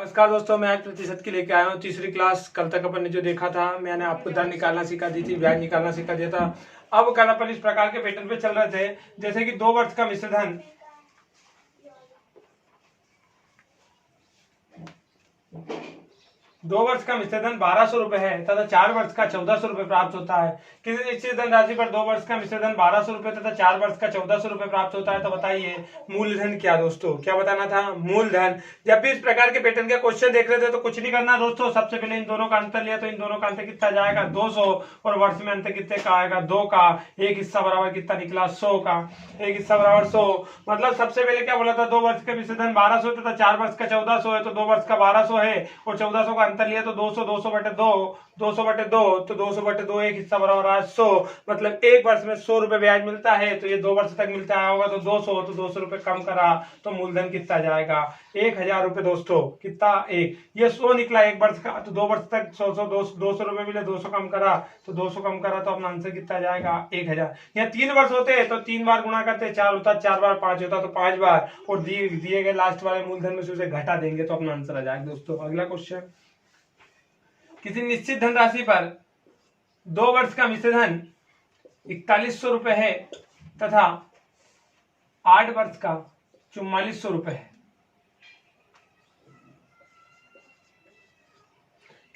नमस्कार दोस्तों, मैं आज प्रतिशत की लेके आया हूँ तीसरी क्लास। कल तक अपन ने जो देखा था, मैंने आपको दर निकालना सिखा दी थी, ब्याज निकालना सिखा दिया था। अब कल अपन इस प्रकार के पैटर्न पे चल रहे थे, जैसे कि 2 वर्ष का मिश्र धन, 2 वर्ष का मिश्र धन 1200 रुपए है तथा 4 वर्ष का 1400 रुपए प्राप्त होता है। किसी निश्चित धन राशि पर 2 वर्ष का मिश्र धन 1200 रुपए तथा 4 वर्ष का 1400 रुपए प्राप्त होता है, तो बताइए मूलधन क्या। दोस्तों क्या बताना था? मूलधन। जब भी इस प्रकार के पैटर्न के क्वेश्चन देख रहे थे तो कुछ नहीं करना दोस्तों, सबसे पहले इन दोनों का अंतर लिया तो इन दोनों का अंतर कितना जाएगा 200, और वर्ष में अंतर कितने का आएगा 2 का। एक हिस्सा बराबर कितना निकला 100 का, एक हिस्सा बराबर 100। मतलब सबसे पहले क्या बोला था, 2 वर्ष का मिश्र धन 1200 तथा 4 वर्ष का 1400 है, तो 2 वर्ष का 1200 है और 1400 का अंतर लिया तो 200, 200 बटे 2, 200 बटे 2, तो 200 बटे 2 एक हिस्सा बराबर है 100। मतलब एक वर्ष में 100 रुपए ब्याज मिलता है, तो ये 2 वर्ष तक मिलता है होगा तो 200, तो 200 रुपए कम करा तो मूलधन कितना जाएगा 1000 रुपए। दोस्तों कितना, एक ये 100 निकला एक वर्ष का, तो 2 वर्ष तक 200 रुपए मिले, 200 कम करा तो 200 कम करा तो अपना आंसर कितना जाएगा 1000। यहाँ 3 वर्ष होते तो 3 बार गुणा करते, 4 होता, 4 बार 5 होता तो 5 बार, और दिए गए लास्ट वाले मूलधन में से उसे घटा देंगे तो अपना आंसर आ जाएगा। दोस्तों अगला क्वेश्चन, किसी निश्चित धनराशि पर 2 वर्ष का मिश्र धन 4100 रुपए है तथा 8 वर्ष का 4400 रुपए है।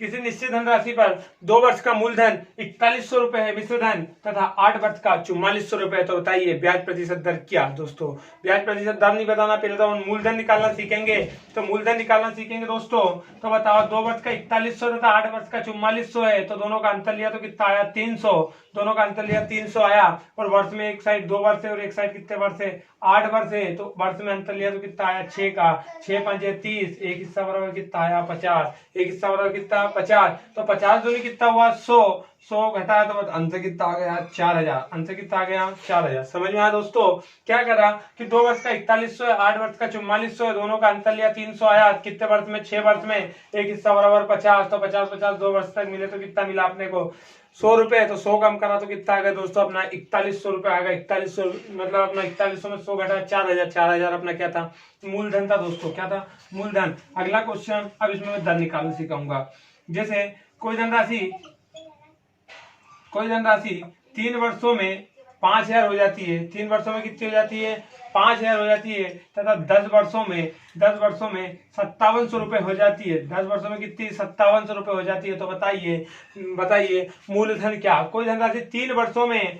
किसी निश्चित धनराशि पर 2 वर्ष का मूलधन 4100 रुपए है मिश्र धन तथा 8 वर्ष का 4400 रुपए है, तो बताइए ब्याज प्रतिशत दर क्या। दोस्तों ब्याज प्रतिशत दर नहीं बताना, पहले तो मूलधन निकालना सीखेंगे। तो मूलधन निकालना सीखेंगे दोस्तों, तो बताओ 2 वर्ष का 4100 तथा 8 वर्ष का 4400 है, तो दोनों का अंतर लिया तो कितना आया 300, दोनों का अंतर लिया 300 आया, और वर्ष में एक साइड 2 वर्ष है और एक साइड कितने वर्ष है 8 वर्ष है, तो वर्ष में अंतर लिया तो कितना आया 6 का, 6 5 30, एक हिस्सा बराबर कितना आया 50, एक हिस्सा बराबर कितना 50, तो 50 दूनी कितना हुआ 100, 100 घटाया तो अंतर कितना आ गया 4000, अंतर कितना आ गया 4000। समझ में आया दोस्तों? क्या करा कि 2 वर्ष का 4100 है, 8 वर्ष का 4400 है, दोनों का अंतर लिया 300 आया, कितने वर्ष में 6 वर्ष में, एक हिस्सा बराबर 50, तो 50 50 2 वर्ष तक मिले तो कितना मिला अपने को 100 रुपए, तो 100 कम करा तो कितना आ गया दोस्तों अपना 4100 रुपए आ गया। 4100 मतलब अपना 4100 में 100 घटा 4000, 4000 अपना क्या था मूलधन था। दोस्तों क्या था मूलधन। अगला क्वेश्चन, अब इसमें मैं दर निकालना सिखाऊंगा। जैसे कोई धनराशि 3 वर्षों में 5000 हो जाती है, 3 वर्षों में कितनी हो जाती है 5000 हो जाती है, तथा 10 वर्षों में 5700 रुपए हो जाती है। 10 वर्षों में कितनी 5700 रुपए हो जाती है, तो बताइए मूलधन क्या। कोई धनराशि 3 वर्षों में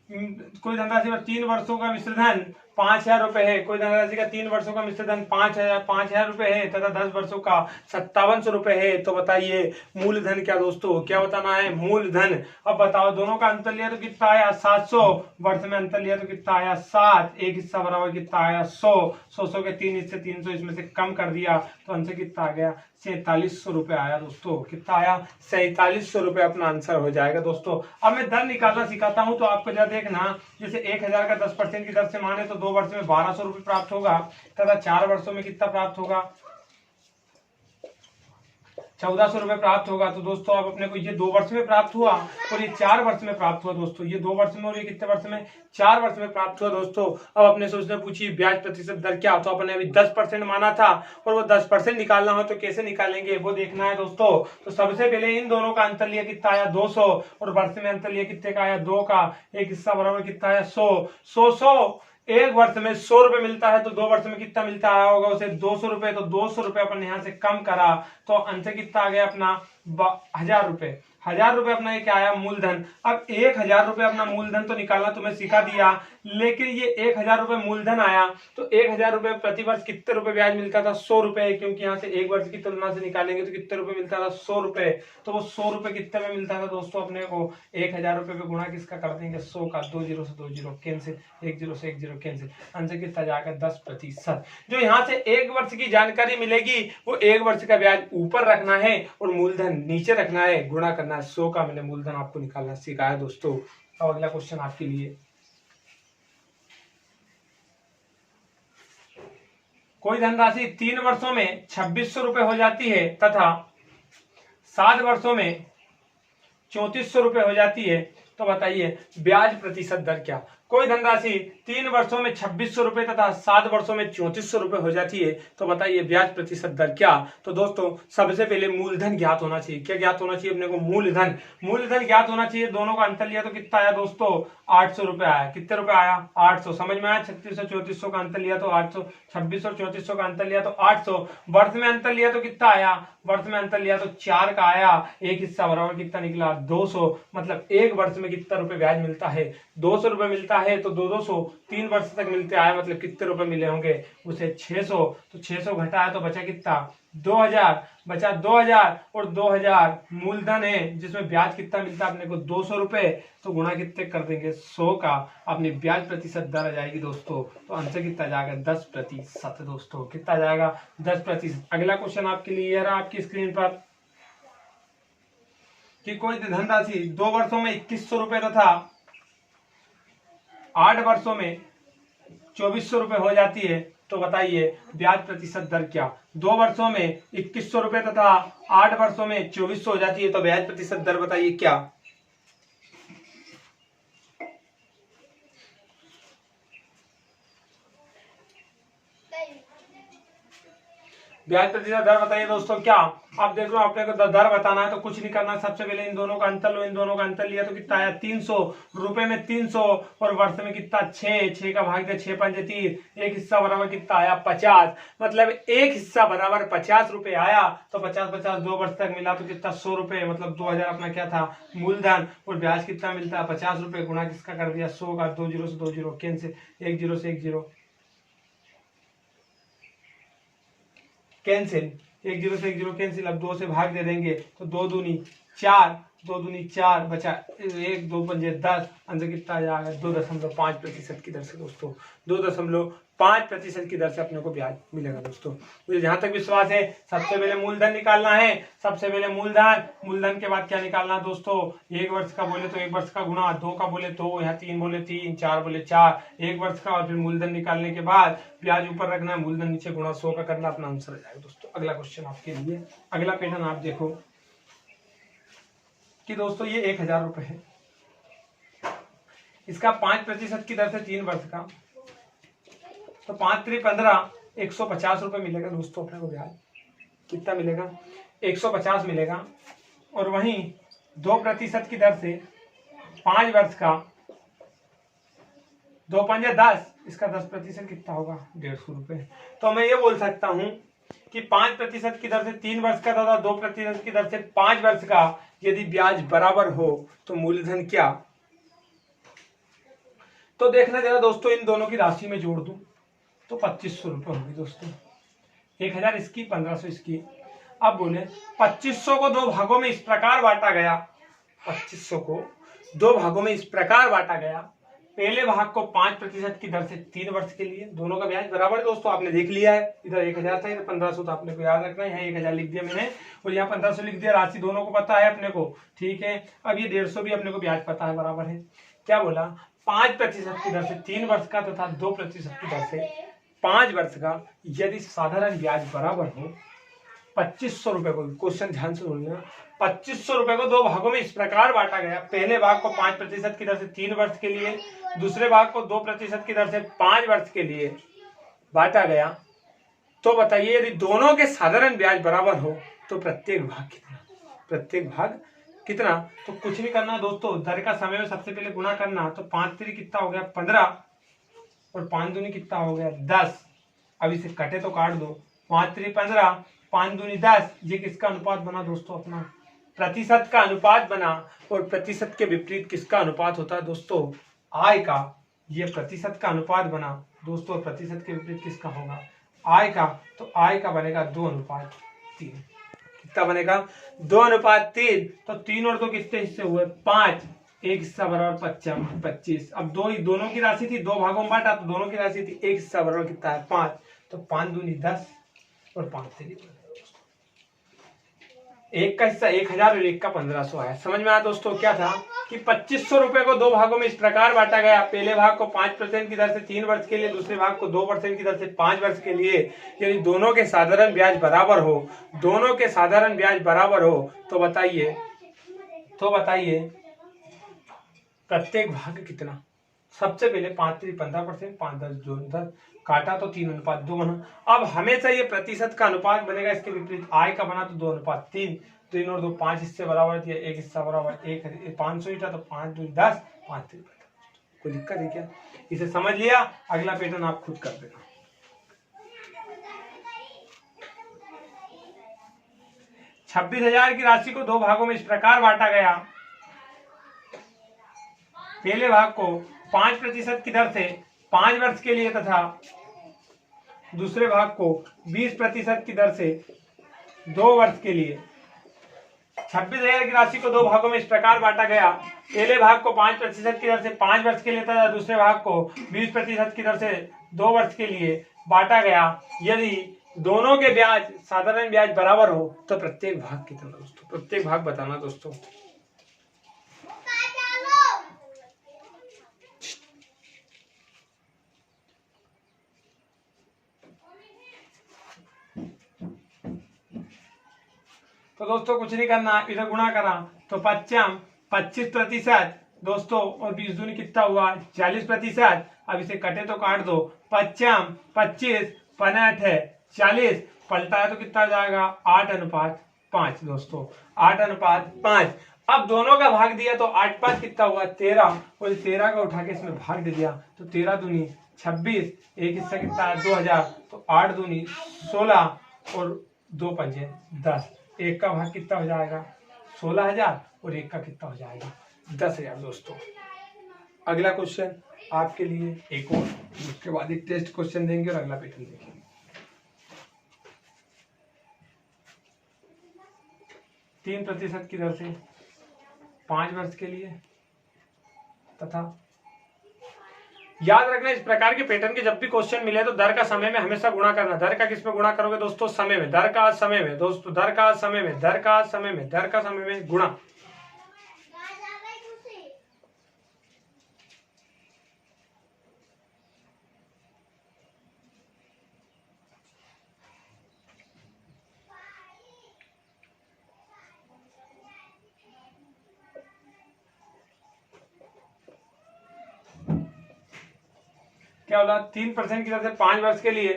कोई धनराशि में 3 वर्षों का मिश्र धन 5000 रुपए है, कोई धनराशि का 3 वर्षों का मिश्र धन 5000 रुपए है तथा 10 वर्षों का 5700 रुपए है, तो बताइए मूलधन क्या। दोस्तों क्या बताना है मूलधन। अब बताओ दोनों का अंतर लिया तो कितना आया 700, वर्ष में अंतर लिया तो कितना आया 7, एक हिस्सा बराबर कितना आया 100, 100 के 3 हिस्से 300 इसमें से कम कर दिया तो आंसर कितना आ गया 4700 रुपए आया। दोस्तों कितना आया 4700 रुपए अपना आंसर हो जाएगा। दोस्तों अब मैं दर निकालना सिखाता हूं, तो आपको जरा देखना, जैसे 1000 का 10% की दर से माने तो 2 वर्ष में 1200 रुपए प्राप्त होगा तथा 4 वर्षों में कितना प्राप्त होगा 1400 रुपए प्राप्त होगा। तो दोस्तों अब अपने को ये 2 वर्ष में प्राप्त हुआ और ये 4 वर्ष में प्राप्त हुआ। दोस्तों ये 2 वर्ष में और ये कितने वर्ष में 4 वर्ष में प्राप्त हुआ। दोस्तों अब अपने से उसने पूछी ब्याज प्रतिशत दर क्या, तो अपने अभी 10% माना था और वो 10% निकालना हो तो कैसे निकालेंगे वो देखना है। दोस्तों तो सबसे पहले इन दोनों का अंतर लिया कितना आया 200, और वर्ष में अंतर लिया कितने का आया 2 का, एक हिस्सा बराबर कितना आया 100। एक वर्ष में 100 रुपए मिलता है, तो 2 वर्ष में कितना मिलता आया होगा उसे 200 रुपए, तो 200 रुपए अपन यहाँ से कम करा तो आंसर कितना आ गया अपना 1000 रुपए। 1000 रुपए अपना ये क्या आया मूलधन। अब 1000 रुपए अपना मूलधन तो निकालना तुम्हें सिखा दिया, लेकिन ये 1000 रुपए मूलधन आया तो 1000 रुपए प्रति वर्ष कितने रुपए ब्याज मिलता था 100 रुपए, क्योंकि यहाँ से एक वर्ष की तुलना से निकालेंगे तो कितने रुपए मिलता था 100 रुपए, तो वो 100 रुपए कितने में मिलता था दोस्तों अपने को 1000 रुपए पे गुणा किसका कर देंगे 100 का, 2 0 से 2 0 कैंसिल, 1 0 से 1 0 कैंसिल, आंसर कितना जाएगा 10%। जो यहाँ से एक वर्ष की जानकारी मिलेगी वो एक वर्ष का ब्याज ऊपर रखना है और मूलधन नीचे रखना है, गुणा करना है 100 का। मैंने मूलधन आपको निकालना सिखाया। दोस्तों अब अगला क्वेश्चन आपके लिए, कोई धनराशि 3 वर्षों में 2600 रुपए हो जाती है तथा 7 वर्षों में 3400 रुपए हो जाती है, तो बताइए ब्याज प्रतिशत दर क्या। कोई धनराशि 3 वर्षों में 2600 रुपए तथा 7 वर्षों में 3400 रुपए हो जाती है तो बताइए ब्याज प्रतिशत दर क्या। तो दोस्तों सबसे पहले मूलधन ज्ञात होना चाहिए। क्या ज्ञात होना चाहिए अपने को? मूलधन। मूलधन ज्ञात होना चाहिए। दोनों का अंतर लिया तो कितना आया दोस्तों? 800 रुपए आया। कितने रुपए आया? 800। समझ में आया? 3600 3400 का अंतर लिया तो 800, 2600 और 3400 का अंतर लिया तो 800। वर्ष में अंतर लिया तो कितना आया? वर्ष में अंतर लिया तो 4 का आया। एक हिस्सा बराबर कितना निकला? 200। मतलब एक वर्ष में कितना रुपए ब्याज मिलता है? 200 रुपए मिलता है। तो 200 3 वर्ष तक मिलते आए, मतलब कितने रुपए मिले होंगे उसे? 600। तो 600 घटाया तो बचा कितना? 2000। बचा 2000 और 2000 मूलधन है जिसमें ब्याज कितना मिलता है अपने को? 200 रुपए। तो गुणा कितने कर देंगे? 100 का। अपनी ब्याज प्रतिशत दर आ जाएगी दोस्तों। तो आंसर कितना जाएगा? 10% दोस्तों। कितना जाएगा? 10%। अगला क्वेश्चन आपके लिए यह रहा आपकी स्क्रीन पर कि कोई धनराशि 2 वर्षों में 2100 रुपए तथा 8 वर्षों में 2400 रुपए हो जाती है तो बताइए ब्याज प्रतिशत दर क्या। 2 वर्षों में 2100 रुपए तथा 8 वर्षों में 2400 हो जाती है तो ब्याज प्रतिशत दर बताइए क्या। ब्याज प्रतिशत दर बताइए दोस्तों क्या। आप देख लो अपने को दर बताना है तो कुछ नहीं करना। सबसे पहले इन दोनों का अंतर लो। इन दोनों का अंतर लिया तो कितना आया? 300 रुपए में 300 और वर्ष में कितना? 6 का भाग दे 6 पंजे 30। एक हिस्सा बराबर कितना आया? 50। मतलब एक हिस्सा बराबर 50 रुपए आया। तो 50-50 2 वर्ष तक मिला तो कितना? 100 रुपए। मतलब 2000 अपना क्या था? मूलधन। और ब्याज कितना मिलता है? 50 रुपए। गुणा किसका कर दिया? 100 का। 2 जीरो से 2 जीरो कैंसिल। 1 जीरो से 1 जीरो कैंसिल। 1 जीरो से 1 जीरो कैंसिल। अब 2 से भाग दे देंगे तो 2 दूनी 4, 2 दूनी 4 बचा 1, 2 पंजे 10। आंसर कितना आ जाएगा? 2.5% की दर से दोस्तों। 2.5% की दर से अपने को ब्याज मिलेगा दोस्तों। मुझे जहां तक विश्वास है सबसे पहले मूलधन निकालना है। सबसे पहले मूलधन। मूलधन के बाद क्या निकालना है दोस्तों? 1 वर्ष का बोले तो 1 वर्ष का गुणा, 2 का बोले 2, यहाँ 3 बोले 3, 4 बोले 4, 1 वर्ष का। और फिर मूलधन निकालने के बाद ब्याज ऊपर रखना है, मूलधन नीचे गुणा 100 का करना। अपना आंसर आ जाएगा दोस्तों। अगला क्वेश्चन आपके लिए। अगला पैटर्न आप देखो कि दोस्तों ये 1000 रुपए है। इसका 5% की दर से 3 वर्ष का तो 5 3 15 150 रुपए मिलेगा दोस्तों अपने को ब्याज। कितना मिलेगा? 150 मिलेगा। और वहीं 2% की दर से 5 वर्ष का 2 पंजे 10, इसका 10% कितना होगा? 150 रुपए। तो मैं ये बोल सकता हूं कि 5% की दर से 3 वर्ष का तथा 2% की दर से 5 वर्ष का यदि ब्याज बराबर हो तो मूलधन क्या। तो देखना जरा दोस्तों, इन दोनों की राशि में जोड़ दूं तो 2500 रुपए होगी दोस्तों। 1000 इसकी, 1500 इसकी। अब बोले 2500 को 2 भागों में इस प्रकार बांटा गया। 2500 को 2 भागों में इस प्रकार बांटा गया। पहले भाग को 5% की दर से 3 वर्ष के लिए। दोनों का ब्याज बराबर है दोस्तों। आपने देख लिया है, इधर 1000 था, इधर 1500 था। आपने को याद रखना है। यहाँ 1000 लिख दिया मैंने और यहाँ 1500 लिख दिया। राशि दोनों को पता है अपने को, ठीक है। अब ये 150 भी अपने को ब्याज पता है, बराबर है। क्या बोला? 5% की दर से 3 वर्ष का तथा 2% की दर से 5 वर्ष का यदि साधारण ब्याज बराबर हो 2500 रुपए को। क्वेश्चन ध्यान से सुनिए। 2500 रुपए को 2 भागों में इस प्रकार बांटा गया। पहले भाग को 5% की दर से 3 वर्ष के लिए, दूसरे भाग को 2% की दर से 5 वर्ष के लिए बांटा गया। तो बताइए यदि दोनों के साधारण ब्याज बराबर हो तो प्रत्येक भाग कितना? प्रत्येक भाग कितना? तो कुछ नहीं करना दोस्तों, दर का समय में सबसे पहले गुणा करना। तो 5 3 कितना हो गया? 15 और 5 दूनी कितना हो गया? 10। अब इसे कटे तो काट दो। 5 3 15, 5 दूनी 10। ये किसका अनुपात बना दोस्तों? अपना प्रतिशत का अनुपात बना। और प्रतिशत के विपरीत किसका अनुपात होता है दोस्तों? आय का। ये प्रतिशत का अनुपात बना दोस्तों। प्रतिशत के विपरीत किसका होगा? आय का। तो आय का बनेगा 2:3। कितना बनेगा? 2:3। तो 3 और 2 कितने हिस्से हुए? 5। एक हिस्सा बराबर 25। अब दोनों की राशि थी, 2 भागों में बांटा तो दोनों की राशि थी। एक हिस्सा बराबर कितना है? 5। तो 5 दूनी 10 और 5 3 एक का हिस्सा 1000 और एक का 1500 आया। समझ में आया दोस्तों? क्या था कि 2500 रुपए को 2 भागों में इस प्रकार बांटा गया। पहले भाग को 5% की दर से 3 वर्ष के लिए, दूसरे भाग को 2% की दर से 5 वर्ष के लिए। यदि दोनों के साधारण ब्याज बराबर हो, दोनों के साधारण ब्याज बराबर हो तो बताइए प्रत्येक भाग कितना? सबसे पहले 5 3 15%, 5 10 2 10, काटा तो 3:2 बना। अब हमेशा ये प्रतिशत का अनुपात बनेगा, इसके विपरीत आय का बना तो 2:3, 3 और 2 5 हिस्से बराबर दिया, एक हिस्सा बराबर एक 500 ईटा, तो 5 2 10, 5 3 15। कोई दिक्कत है क्या? इसे समझ लिया, अगला पैटर्न आप खुद कर देना। 26,000 की राशि को 2 भागों में इस प्रकार बांटा गया। पहले भाग को 5% की दर से 5 वर्ष के लिए तथा दूसरे भाग को 20% की दर से 2 वर्ष के लिए। 26,000 की राशि को 2 भागों में इस प्रकार बांटा गया। पहले भाग को 5% की दर से 5 वर्ष के लिए तथा दूसरे भाग को 20% की दर से 2 वर्ष के लिए बांटा गया। यदि दोनों के ब्याज साधारण ब्याज बराबर हो तो प्रत्येक भाग कितना दोस्तों? प्रत्येक भाग बताना दोस्तों। तो दोस्तों कुछ नहीं करना, इधर गुणा करा तो 25% दोस्तों, और 20 दूनी कितना हुआ? 40%। अब इसे कटे तो काट दो, 25 25 5 है 40, पलटा है तो कितना जाएगा? 8:5 दोस्तों, 8:5। अब दोनों का भाग दिया तो 8 5 कितना हुआ? 13, और 13 का उठा के इसमें भाग दे दिया तो 13 दूनी 26, एक हिस्सा कितना है? 2000, तो 8 दूनी 16 और 2 पंजे 10। एक का भाग कितना हो जाएगा? 16,000, और एक का कितना हो जाएगा? 10,000 दोस्तों। अगला क्वेश्चन आपके लिए एक और, उसके बाद एक टेस्ट क्वेश्चन देंगे और अगला पैटर्न देखेंगे। 3% की दर से 5 वर्ष के लिए तथा, याद रखना इस प्रकार के पैटर्न के जब भी क्वेश्चन मिले तो दर का समय में हमेशा गुणा करना। दर का किस में गुणा करोगे दोस्तों? समय में। दर का समय में दोस्तों, दर का समय में, दर का समय में, दर का समय में गुणा। क्या बोला? 3% की दर से 5 वर्ष के लिए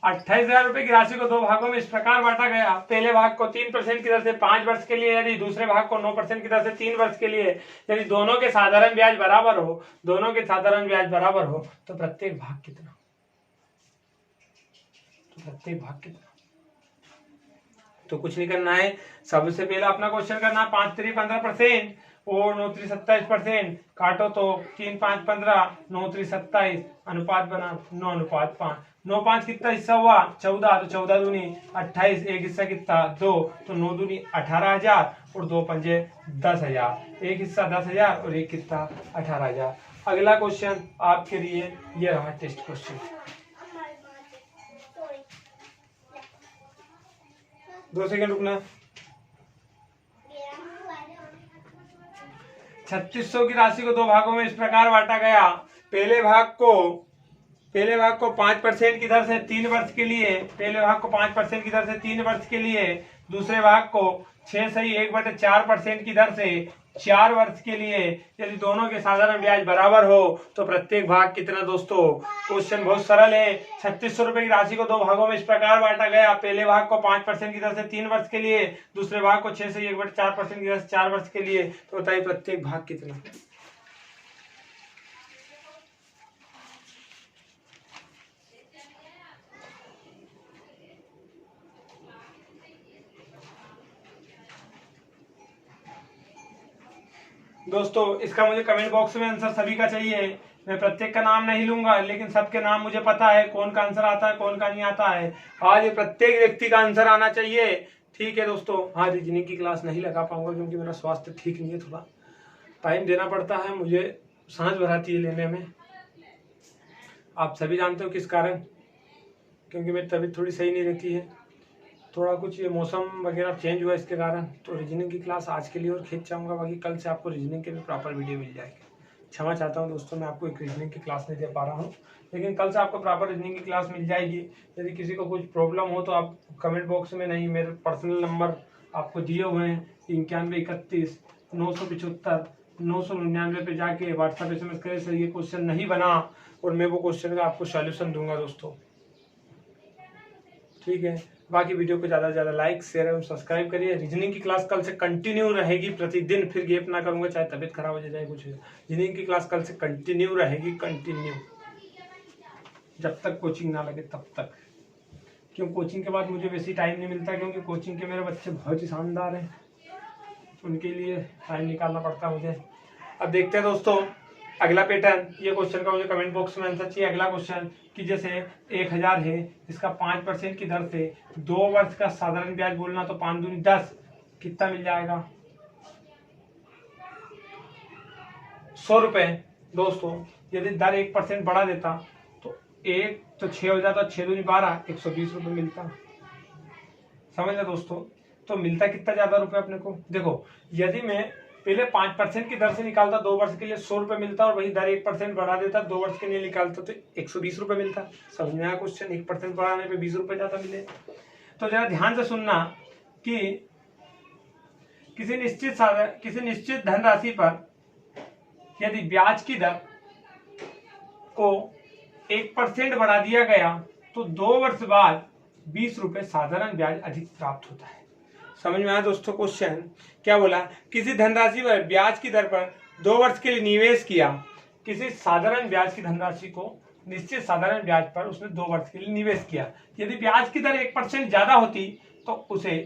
28,000 रुपए की राशि को 2 भागों में इस प्रकार बांटा गया। पहले भाग को 3% की दर से 5 वर्ष के लिए, यदि दूसरे भाग को 9% की दर से 3 वर्ष के लिए, यदि दोनों के साधारण ब्याज बराबर हो, दोनों के साधारण ब्याज बराबर हो तो प्रत्येक भाग कितना? तो प्रत्येक भाग कितना? तो कुछ नहीं करना है, सबसे पहले अपना क्वेश्चन करना। 5 3 15% और 9 3 27%, काटो तो 3 5 15, 9 3 27, अनुपात बना 9:5। 9 5 कितना हिस्सा हुआ? 14, तो 14 दूनी 28, एक हिस्सा कितना? 2, तो 9 दूनी 18,000 और 2 पंजे 10,000, एक हिस्सा 10,000 और एक कितना? 18,000। अगला क्वेश्चन आपके लिए ये रहा टेस्ट क्वेश्चन। 2 सेकंड रुकना। 3600 की राशि को 2 भागों में इस प्रकार बांटा गया। पहले भाग को 5% की दर से 3 वर्ष के लिए, पहले भाग को 5% की दर से 3 वर्ष के लिए, दूसरे भाग को 6/1/4% की दर से 4 वर्ष के लिए, यदि दोनों के साधारण ब्याज बराबर हो तो प्रत्येक भाग कितना दोस्तों? क्वेश्चन बहुत सरल है। 3600 रुपए की राशि को 2 भागों में इस प्रकार बांटा गया। पहले भाग को 5% की दर से 3 वर्ष के लिए, दूसरे भाग को 6/1/4% की दर से 4 वर्ष के लिए, तो बताइए प्रत्येक भाग कितना? दोस्तों इसका मुझे कमेंट बॉक्स में आंसर सभी का चाहिए। मैं प्रत्येक का नाम नहीं लूंगा, लेकिन सबके नाम मुझे पता है, कौन का आंसर आता है कौन का नहीं आता है। आज प्रत्येक व्यक्ति का आंसर आना चाहिए, ठीक है दोस्तों। हाँ, रीजनिंग की क्लास नहीं लगा पाऊंगा क्योंकि मेरा स्वास्थ्य ठीक नहीं है, थोड़ा टाइम देना पड़ता है मुझे, सांस भराती है लेने में। आप सभी जानते हो किस कारण, क्योंकि मेरी तबीयत थोड़ी सही नहीं रहती है, थोड़ा कुछ ये मौसम वगैरह चेंज हुआ इसके कारण। तो रीजनिंग की क्लास आज के लिए और खींच जाऊंगा, बाकी कल से आपको रीजनिंग के भी प्रॉपर वीडियो मिल जाएगी। क्षमा चाहता हूं दोस्तों, मैं आपको एक रीजनिंग की क्लास नहीं दे पा रहा हूं, लेकिन कल से आपको प्रॉपर रीजनिंग की क्लास मिल जाएगी। यदि किसी को कुछ प्रॉब्लम हो तो आप कमेंट बॉक्स में, नहीं मेरे पर्सनल नंबर आपको दिए हुए हैं 91 31 975 999 पे जाके व्हाट्सएप SMS करें सर ये क्वेश्चन नहीं बना, और मैं वो क्वेश्चन का आपको सॉल्यूशन दूंगा दोस्तों। ठीक है, बाकी वीडियो को ज़्यादा से ज़्यादा लाइक शेयर एवं सब्सक्राइब करिए। रीजनिंग की क्लास कल से कंटिन्यू रहेगी प्रतिदिन, फिर गेप ना करूंगा, चाहे तबीयत खराब हो जाए कुछ। रीजनिंग की क्लास कल से कंटिन्यू रहेगी, कंटिन्यू, जब तक कोचिंग ना लगे तब तक। क्यों कोचिंग के बाद मुझे वैसे टाइम नहीं मिलता, क्योंकि कोचिंग के मेरे बच्चे बहुत ही शानदार हैं, उनके लिए टाइम निकालना पड़ता है मुझे। अब देखते हैं दोस्तों अगला पैटर्न। ये क्वेश्चन का मुझे कमेंट बॉक्स में आंसर चाहिए। अगला क्वेश्चन कि जैसे 1000 है, इसका 5% की दर से 2 वर्ष का साधारण ब्याज बोलना, तो 5 दूनी 10, कितना मिल जाएगा? 100 रुपए। दोस्तों यदि दर 1% बढ़ा देता तो 1 तो 6 हो जाता, 6 दूनी 12, 120 रुपए मिलता। समझ लो दोस्तों, तो मिलता कितना ज्यादा रुपए अपने को। देखो यदि मैं पहले 5% की दर से निकालता 2 वर्ष के लिए 100 रुपए मिलता, और वही दर 1% बढ़ा देता 2 वर्ष के लिए निकालता तो 120 रुपए मिलता। समझ में आया क्वेश्चन? 1% बढ़ाने पे 20 रुपए ज्यादा मिले। तो जरा ध्यान से सुनना कि किसी निश्चित धनराशि पर यदि ब्याज की दर को 1% बढ़ा दिया गया तो 2 वर्ष बाद 20 रुपए साधारण ब्याज अधिक प्राप्त होता है। समझ में आया दोस्तों क्वेश्चन? क्या बोला? किसी धनराशि पर ब्याज की दर पर 2 वर्ष के लिए निवेश किया। किसी साधारण ब्याज की धनराशि को निश्चित साधारण ब्याज पर उसने 2 वर्ष के लिए निवेश किया। यदि ब्याज की दर 1% ज्यादा होती तो उसे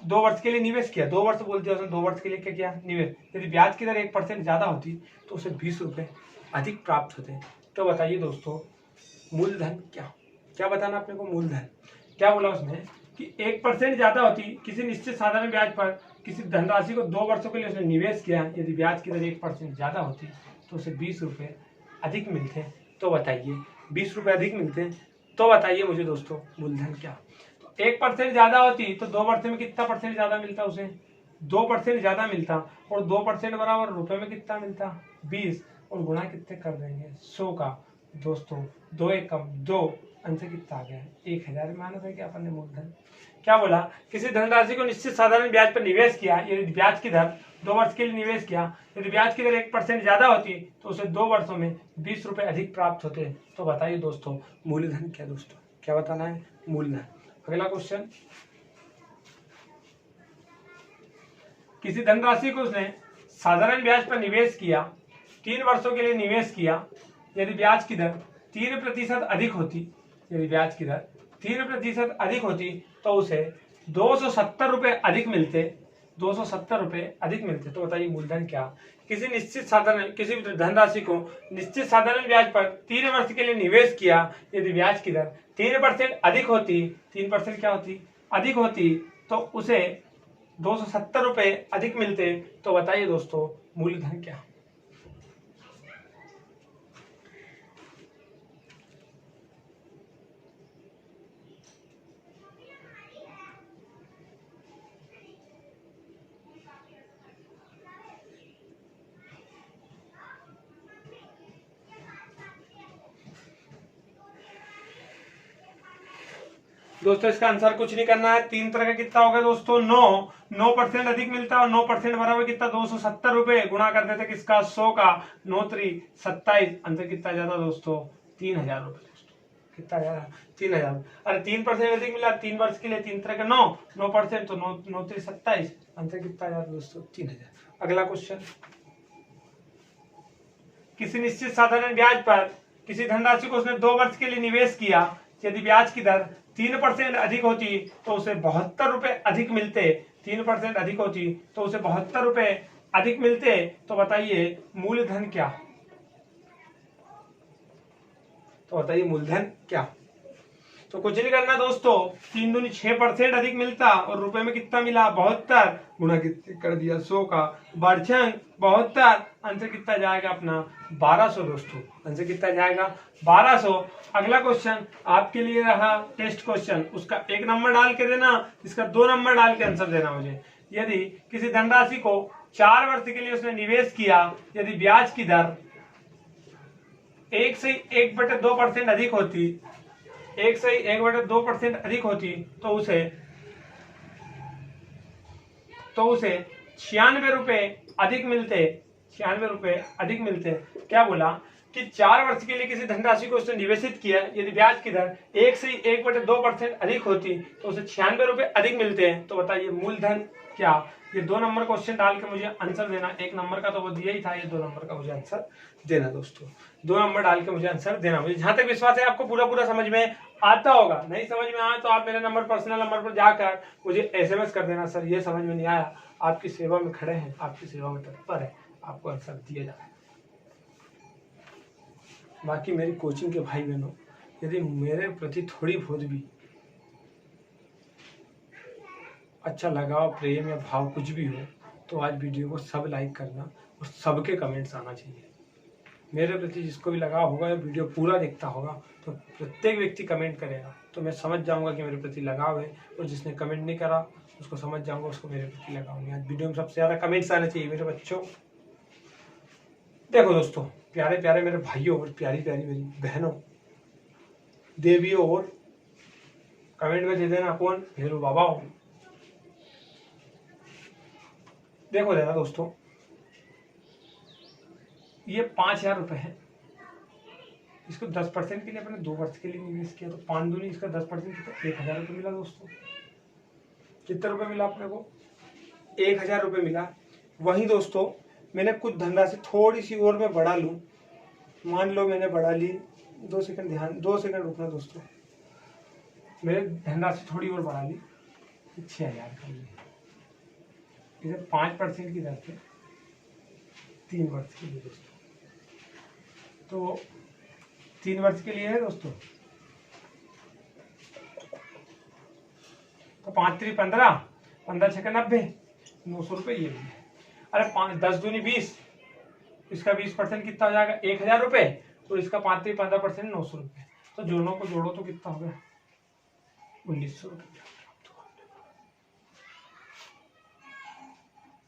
2 वर्ष के लिए निवेश किया, 2 वर्ष बोल दिया उसने, 2 वर्ष के लिए क्या किया? निवेश। यदि ब्याज की दर 1% ज्यादा होती तो उसे 20 रुपए अधिक प्राप्त होते। तो बताइए दोस्तों मूलधन क्या बताना अपने को? मूलधन क्या बोला उसने कि 1% ज्यादा होती, किसी निश्चित साधारण ब्याज पर किसी धनराशि को 2 वर्षों के लिए उसने निवेश किया। यदि ब्याज की दर 1% ज्यादा होती तो उसे 20 रुपए अधिक मिलते। तो बताइए 20 रुपए अधिक मिलते, तो बताइए मुझे दोस्तों मूलधन क्या? तो 1% ज्यादा होती तो 2 वर्ष में कितना परसेंट ज्यादा मिलता उसे? 2% ज्यादा मिलता, और 2% बराबर रुपए में कितना मिलता? 20, और गुणा कितने कर देंगे? 100 का। दोस्तों 2 1 कम 2, आंसर कितना आ गया? 1000 में आना था क्या अपन ने मूलधन? क्या बोला? किसी धनराशि को निश्चित साधारण ब्याज पर निवेश किया। यदि ब्याज की दर 2 वर्ष के लिए निवेश किया, यदि ब्याज की दर 1% ज्यादा होती तो उसे 2 वर्षों में 20 रुपए अधिक प्राप्त होते। तो बताइए दोस्तों मूलधन क्या? दोस्तों क्या बताना है? मूलधन। अगला क्वेश्चन, किसी धनराशि को उसने साधारण ब्याज पर निवेश किया, 3 वर्षों के लिए निवेश किया। यदि ब्याज की दर 3% अधिक होती, यदि ब्याज की दर 3% अधिक होती तो उसे 270 रुपए अधिक मिलते, 270 रुपए अधिक मिलते। तो बताइए मूलधन क्या? किसी धनराशि को निश्चित साधारण ब्याज पर 3 वर्ष के लिए निवेश किया। यदि ब्याज की दर 3% अधिक होती, 3% क्या होती? अधिक होती, तो उसे 270 रुपए अधिक मिलते। तो बताइए दोस्तों मूलधन क्या? दोस्तों इसका आंसर कुछ नहीं करना है। 3 तरह का कितना होगा दोस्तों? 9% अधिक मिलता है, और 9% बराबर कितना? 270 रुपए। गुणा कर देते किसका? 100 का। 9 3 27, आंसर कितना ज्यादा दोस्तों? 3000 रुपए। दोस्तों कितना ज्यादा? 3000। अरे 3% अधिक मिला 3 वर्ष के लिए, 3 तरह का 9% तो 9 3 27, आंसर कितना ज्यादा दोस्तों? 3000। अगला क्वेश्चन, किसी निश्चित साधारण ब्याज पर किसी धनराशि को उसने 2 वर्ष के लिए निवेश किया। यदि ब्याज की दर 3% अधिक होती तो उसे 72 रुपए अधिक मिलते। 3% अधिक होती तो उसे 72 रुपए अधिक मिलते। तो बताइए मूलधन क्या? तो बताइए मूलधन क्या? तो कुछ नहीं करना दोस्तों, 3 दूनी 6% अधिक मिलता, और रुपए में कितना मिला? 72, गुणा कितने कर दिया? 100 का। बढ़चंग 72, आंसर कितना जाएगा अपना? 1200 दोस्तों। आंसर कितना जाएगा? 1200। अगला क्वेश्चन आपके लिए रहा टेस्ट क्वेश्चन, उसका 1 नंबर डाल के देना, इसका 2 नंबर डाल के आंसर देना मुझे। यदि किसी धनराशि को 4 वर्ष के लिए उसने निवेश किया, यदि ब्याज की दर 1 से 1/2% अधिक होती, 1 से 1/2% अधिक होती तो उसे तो उसे 96 रुपए अधिक मिलते, 96 रुपए अधिक मिलते। क्या बोला कि 4 वर्ष के लिए किसी धनराशि को उसने निवेशित किया, यदि ब्याज की दर 1 से 1/2% अधिक होती तो उसे 96 रुपए अधिक मिलते हैं। तो बताइए मूलधन क्या। ये 2 नंबर क्वेश्चन डाल के मुझे आंसर देना। 1 नंबर का तो वो दिया ही था, ये 2 नंबर का मुझे आंसर देना दोस्तों। 2 नंबर डाल के मुझे आंसर देना। मुझे जहां तक विश्वास है आपको पूरा समझ में आता होगा। नहीं समझ में आया तो आप मेरे नंबर, पर्सनल नंबर पर जाकर मुझे SMS कर देना, सर ये समझ में नहीं आया। आपकी सेवा में खड़े हैं, आपकी सेवा में तत्पर है, आपको आंसर दिया जाए। बाकी मेरी कोचिंग के भाई बहनों, यदि मेरे प्रति थोड़ी बहुत भी अच्छा लगाव, प्रेम या भाव कुछ भी हो तो आज वीडियो को सब लाइक करना और सबके कमेंट्स आना चाहिए। मेरे प्रति जिसको भी लगाव होगा या वीडियो पूरा देखता होगा तो प्रत्येक व्यक्ति कमेंट करेगा, तो मैं समझ जाऊंगा कि मेरे प्रति लगाव है। और जिसने कमेंट नहीं करा उसको समझ जाऊंगा उसको मेरे प्रति लगाव नहीं। आज वीडियो में सबसे ज्यादा कमेंट्स आने चाहिए मेरे बच्चों। देखो दोस्तों, प्यारे प्यारे मेरे भाइयों और प्यारी प्यारी मेरी बहनों, देवियों, और कमेंट में दे देना कौन हेलो बाबा हो। देखो जरा दोस्तों, ये 5000 रुपए है। इसको 10% के लिए अपने 2 वर्ष के लिए निवेश किया तो 5 दूनी इसका 10% तो 1000 रुपये मिला दोस्तों। कितने रुपए मिला अपने को? 1000 रुपये मिला। वहीं दोस्तों मैंने कुछ धनराशि थोड़ी सी और मैं बढ़ा लूं, मान लो मैंने बढ़ा ली, 2 सेकंड रुकना दोस्तों, मैंने धनराशि थोड़ी और बढ़ा ली 6000 कर ली। इसे 5% की दर से 3 वर्ष के लिए दोस्तों, तो 3 वर्ष के लिए है दोस्तों, तो 5 3 15, 15 6 90, 900 रुपये ये भी है। अरे 10 दूनी 20, इसका 20% कितना हो जाएगा? 1000 रुपये। तो इसका 5 3 15% 900 रुपये। तो दोनों को जोड़ो तो कितना हो गया? 1900 रुपये।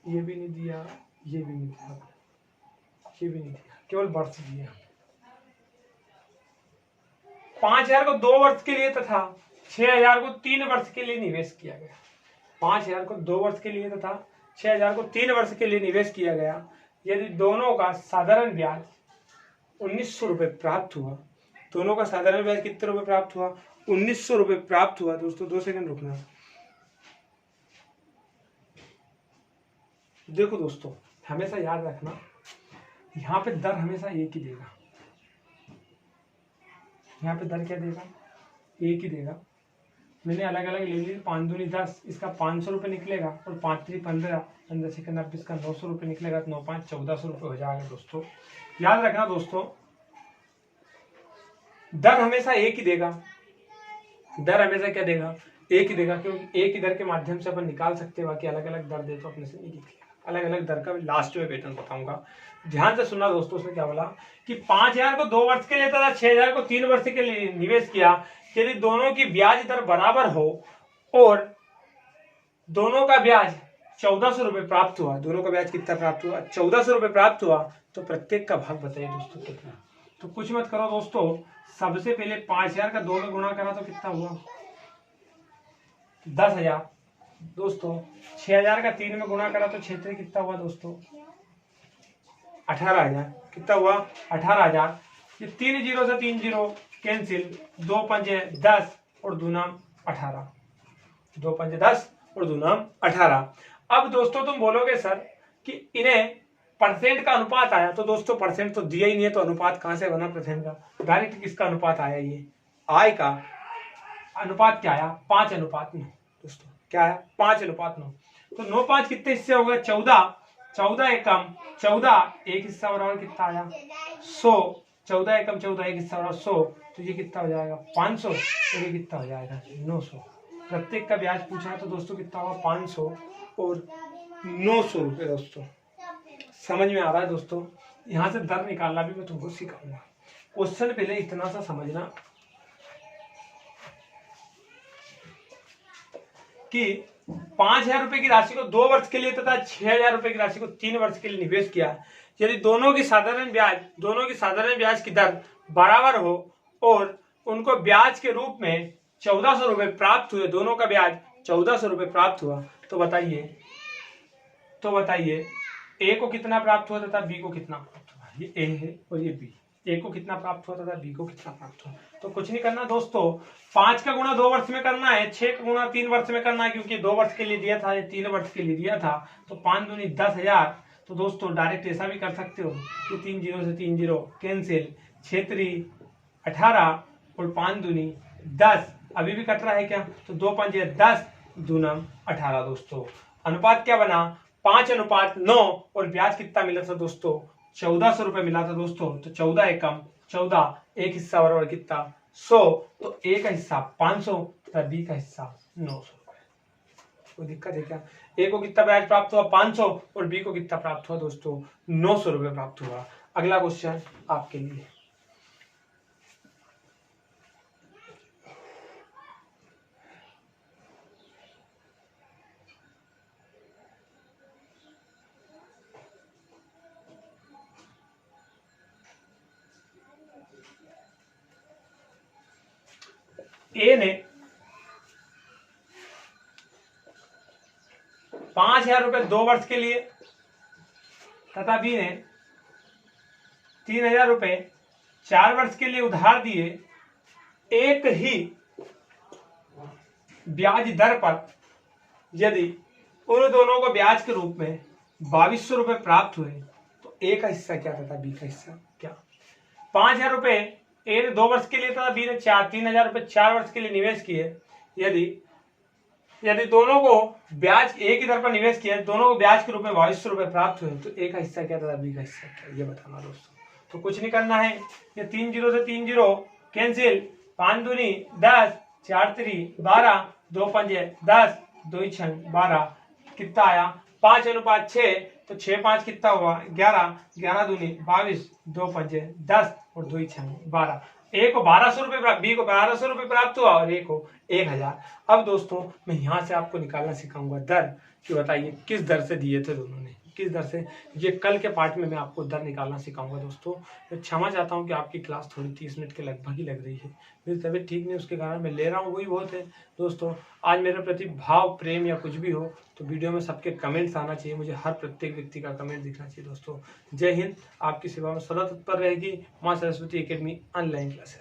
ये भी नहीं दिया, ये भी नहीं दिया, ये भी नहीं दिया, केवल वर्ष दिया। 5000 को 2 वर्ष के लिए तथा 6000 को 3 वर्ष के लिए निवेश किया गया। 5000 को 2 वर्ष के लिए तथा 6000 को 3 वर्ष के लिए निवेश किया गया। यदि दोनों का साधारण ब्याज 1900 रुपये प्राप्त हुआ, दोनों का साधारण ब्याज कितने रुपए प्राप्त हुआ? 1900 रुपये प्राप्त हुआ दोस्तों। 2 सेकंड रुकना। देखो दोस्तों, हमेशा याद रखना, यहाँ पे दर हमेशा एक ही देगा। यहाँ पे दर क्या देगा? एक ही देगा। मैंने अलग अलग ले ली। 5 दूनी 10, इसका 500 रुपये निकलेगा, और 5 3 15, 15 6 90, इसका 900 रुपये निकलेगा, तो 9 5 1400 रुपये हो जाएगा दोस्तों। याद रखना दोस्तों, दर हमेशा एक ही देगा। दर हमेशा क्या देगा? एक ही देगा, क्योंकि एक ही दर के माध्यम से अपन निकाल सकते हैं। बाकी अलग अलग दर दे तो अपने से नहीं निकलेगा। अलग अलग दर का लास्ट में पैटर्न बताऊंगा, ध्यान से सुनना दोस्तों। उसमें क्या बोला कि 5000 को 2 वर्ष के लिए तथा 6000 को 3 वर्ष के लिए निवेश किया। यदि दोनों की ब्याज दर बराबर हो और दोनों का ब्याज 1400 रुपये प्राप्त हुआ, दोनों का ब्याज कितना प्राप्त हुआ? 1400 रुपये प्राप्त हुआ, तो प्रत्येक का भाग बताइए दोस्तों कितना। तो कुछ मत करो दोस्तों, सबसे पहले 5000 का 2 में गुणा करा तो कितना हुआ? 10,000 दोस्तों। 6000 का 3 में गुणा करा तो 6 3 कितना हुआ दोस्तों? 18,000। कितना हुआ? 18,000। ये 3 जीरो से 3 जीरो कैंसिल, 2 पंजे 10 और 2 नाम 18, 2 पंजे 10 और 2 नाम 18। अब दोस्तों तुम बोलोगे सर कि इन्हें परसेंट का अनुपात आया, तो दोस्तों परसेंट तो दिया ही नहीं है, तो अनुपात कहां से बना परसेंट का? डायरेक्ट किसका अनुपात आया? ये आय का अनुपात क्या आया? 5:9 दोस्तों। क्या आया? 5:9। तो 9 5 कितने हिस्से हो गए? 14। 14 एकम 14, एक हिस्सा बराबर कितना आया? 100। 14 एकम 14, एक हिस्सा बराबर 100। तो ये कितना हो जाएगा? 500। और ये कितना हो जाएगा? 900। प्रत्येक का ब्याज पूछा है, तो दोस्तों कितना होगा? 500 और 900 रुपये दोस्तों। समझ में आ रहा है दोस्तों? यहाँ से दर निकालना भी मैं तुमको सिखाऊंगा। क्वेश्चन पहले इतना सा समझना कि 5000 रुपए की राशि को 2 वर्ष के लिए तथा 6000 रुपए की राशि को 3 वर्ष के लिए निवेश किया। यदि दोनों की साधारण ब्याज की दर बराबर हो और उनको ब्याज के रूप में 1400 रुपये प्राप्त हुए, दोनों का ब्याज 1400 रुपये प्राप्त हुआ, तो बताइए तो बताइए ए को कितना प्राप्त हुआ तथा बी को कितना प्राप्त हुआ। ये ए है और ये बी, ए को कितना प्राप्त हुआ तथा बी को कितना प्राप्त हुआ। तो कुछ नहीं करना दोस्तों, 5 का गुणा 2 वर्ष में करना है, 6 का गुणा 3 वर्ष में करना है, क्योंकि 2 वर्ष के लिए दिया था, ये 3 वर्ष के लिए दिया था। तो 5 दूनी 10,000। तो दोस्तों डायरेक्ट ऐसा भी कर सकते हो कि 3 जीरो से 3 जीरो कैंसिल, 6 18 और 5 दूनी 10, अभी भी कट रहा है क्या, तो 2 5 10 दूनम 18 दोस्तों। अनुपात क्या बना, 5:9 और ब्याज कितना मिला था दोस्तों, 1400 रुपए मिला था दोस्तों। तो 14 एकम 14, एक हिस्सा बराबर कितना 100, तो ए का हिस्सा 500 तथा बी का हिस्सा 900 रुपए। कोई दिक्कत है क्या। ए को कितना ब्याज प्राप्त हुआ 500 और बी को कितना प्राप्त हुआ दोस्तों 900 रुपए प्राप्त हुआ। अगला क्वेश्चन आपके लिए, ए ने 5,000 रुपए 2 वर्ष के लिए तथा बी ने 3,000 रुपए 4 वर्ष के लिए उधार दिए एक ही ब्याज दर पर। यदि उन दोनों को ब्याज के रूप में 2200 रुपए प्राप्त हुए तो ए का हिस्सा क्या तथा बी का हिस्सा क्या। 5,000 रुपए ए ने 2 वर्ष के लिए तथा बी ने 3,000 रुपए 4 वर्ष के लिए निवेश किए। यदि दोनों को ब्याज एक ही दर पर निवेश किया, दोनों को ब्याज के रूप में 2200 रुपए प्राप्त हुए तो ए का हिस्सा क्या तथा बी का हिस्सा क्या, ये बताना दोस्तों। तो कुछ नहीं करना है, ये 3 जीरो से 3 जीरो कैंसिल, 5 दूनी 10, 4 3 12, 2 5 10, 2 6 12, कितना आया 5:6। तो 6 5 कितना हुआ 11, 11 दूनी 22, 2 5 10 और 2 6 12। ए को 1200 रुपए प्राप्त, बी को 1200 रुपए प्राप्त हुआ और ए को 1000। अब दोस्तों मैं यहाँ से आपको निकालना सिखाऊंगा दर, कि बताइए किस दर से दिए थे दोनों ने, किस दर से। ये कल के पार्ट में मैं आपको दर निकालना सिखाऊंगा दोस्तों। मैं क्षमा चाहता हूँ कि आपकी क्लास थोड़ी 30 मिनट के लगभग ही लग रही है, मेरी तबीयत ठीक नहीं, उसके कारण मैं ले रहा हूँ, वही बहुत है दोस्तों। आज मेरे प्रति भाव प्रेम या कुछ भी हो तो वीडियो में सबके कमेंट्स आना चाहिए, मुझे हर प्रत्येक व्यक्ति का कमेंट दिखना चाहिए दोस्तों। जय हिंद, आपकी सेवा में सदा तत्पर रहेगी माँ सरस्वती एकेडमी ऑनलाइन क्लासेस।